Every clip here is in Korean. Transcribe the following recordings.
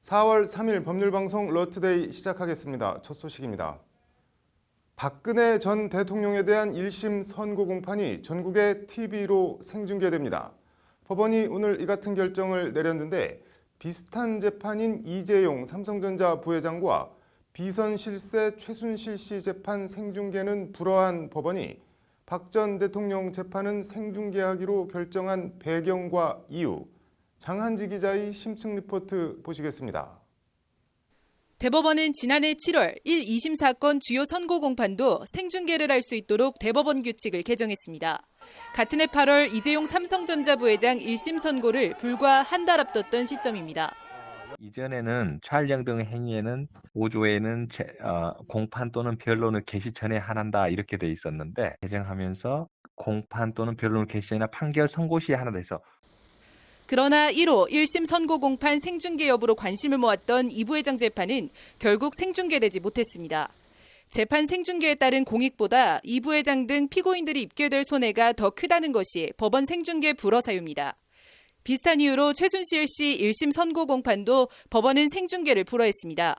4월 3일 법률방송 러투데이 시작하겠습니다. 첫 소식입니다. 박근혜 전 대통령에 대한 1심 선고 공판이 전국의 TV로 생중계됩니다. 법원이 오늘 이 같은 결정을 내렸는데 비슷한 재판인 이재용 삼성전자 부회장과 비선 실세 최순실 씨 재판 생중계는 불허한 법원이 박 전 대통령 재판은 생중계하기로 결정한 배경과 이유, 장한지 기자의 심층 리포트 보시겠습니다. 대법원은 지난해 7월 1, 2심 사건 주요 선고 공판도 생중계를 할 수 있도록 대법원 규칙을 개정했습니다. 같은 해 8월 이재용 삼성전자 부회장 1심 선고를 불과 한 달 앞뒀던 시점입니다. 이전에는 촬영 등 행위에는 5조에는 공판 또는 변론을 개시 전에 한한다 이렇게 돼 있었는데 개정하면서 공판 또는 변론을 개시 전이나 판결 선고 시에 하나 돼서 그러나 1호 1심 선고 공판 생중계 여부로 관심을 모았던 이 부회장 재판은 결국 생중계되지 못했습니다. 재판 생중계에 따른 공익보다 이 부회장 등 피고인들이 입게 될 손해가 더 크다는 것이 법원 생중계 불허 사유입니다. 비슷한 이유로 최순실 씨 1심 선고 공판도 법원은 생중계를 불허했습니다.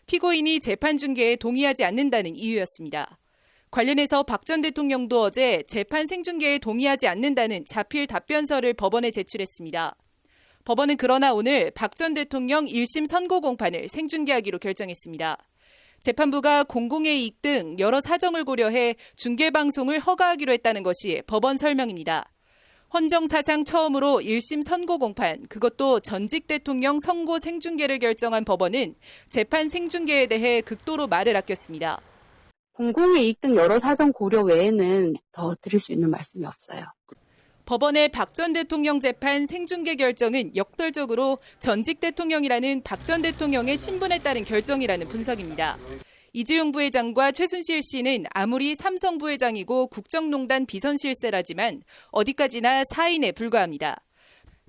피고인이 재판 중계에 동의하지 않는다는 이유였습니다. 관련해서 박 전 대통령도 어제 재판 생중계에 동의하지 않는다는 자필 답변서를 법원에 제출했습니다. 법원은 그러나 오늘 박 전 대통령 1심 선고 공판을 생중계하기로 결정했습니다. 재판부가 공공의 이익 등 여러 사정을 고려해 중계방송을 허가하기로 했다는 것이 법원 설명입니다. 헌정사상 처음으로 1심 선고 공판, 그것도 전직 대통령 선고 생중계를 결정한 법원은 재판 생중계에 대해 극도로 말을 아꼈습니다. 공공의 이익 등 여러 사정 고려 외에는 더 드릴 수 있는 말씀이 없어요. 법원의 박 전 대통령 재판 생중계 결정은 역설적으로 전직 대통령이라는 박 전 대통령의 신분에 따른 결정이라는 분석입니다. 이재용 부회장과 최순실 씨는 아무리 삼성 부회장이고 국정농단 비선 실세라지만 어디까지나 사인에 불과합니다.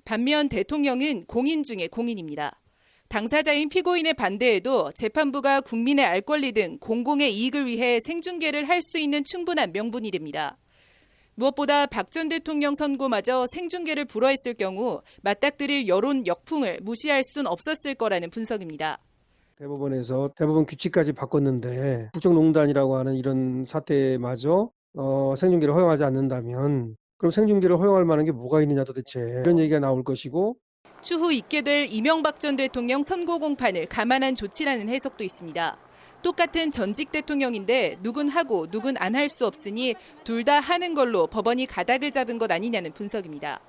반면 대통령은 공인 중의 공인입니다. 당사자인 피고인의 반대에도 재판부가 국민의 알 권리 등 공공의 이익을 위해 생중계를 할 수 있는 충분한 명분이 됩니다. 무엇보다 박 전 대통령 선고마저 생중계를 불허했을 경우 맞닥뜨릴 여론 역풍을 무시할 수는 없었을 거라는 분석입니다. 대법원에서 대법원 규칙까지 바꿨는데 국정농단이라고 하는 이런 사태마저 생중계를 허용하지 않는다면 그럼 생중계를 허용할 만한 게 뭐가 있느냐 도대체 이런 얘기가 나올 것이고 추후 있게 될 이명박 전 대통령 선고 공판을 감안한 조치라는 해석도 있습니다. 똑같은 전직 대통령인데 누군 하고 누군 안 할 수 없으니 둘 다 하는 걸로 법원이 가닥을 잡은 것 아니냐는 분석입니다.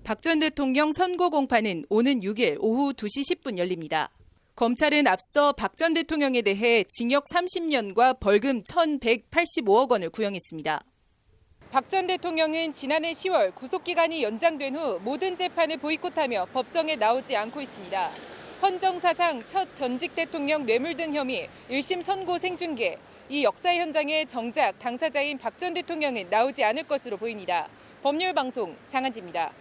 박 전 대통령 선고 공판은 오는 6일 오후 2시 10분 열립니다. 검찰은 앞서 박 전 대통령에 대해 징역 30년과 벌금 1,185억 원을 구형했습니다. 박 전 대통령은 지난해 10월 구속기간이 연장된 후 모든 재판을 보이콧하며 법정에 나오지 않고 있습니다. 헌정사상 첫 전직 대통령 뇌물 등 혐의 1심 선고 생중계, 이 역사 현장에 정작 당사자인 박 전 대통령은 나오지 않을 것으로 보입니다. 법률방송 장한지입니다.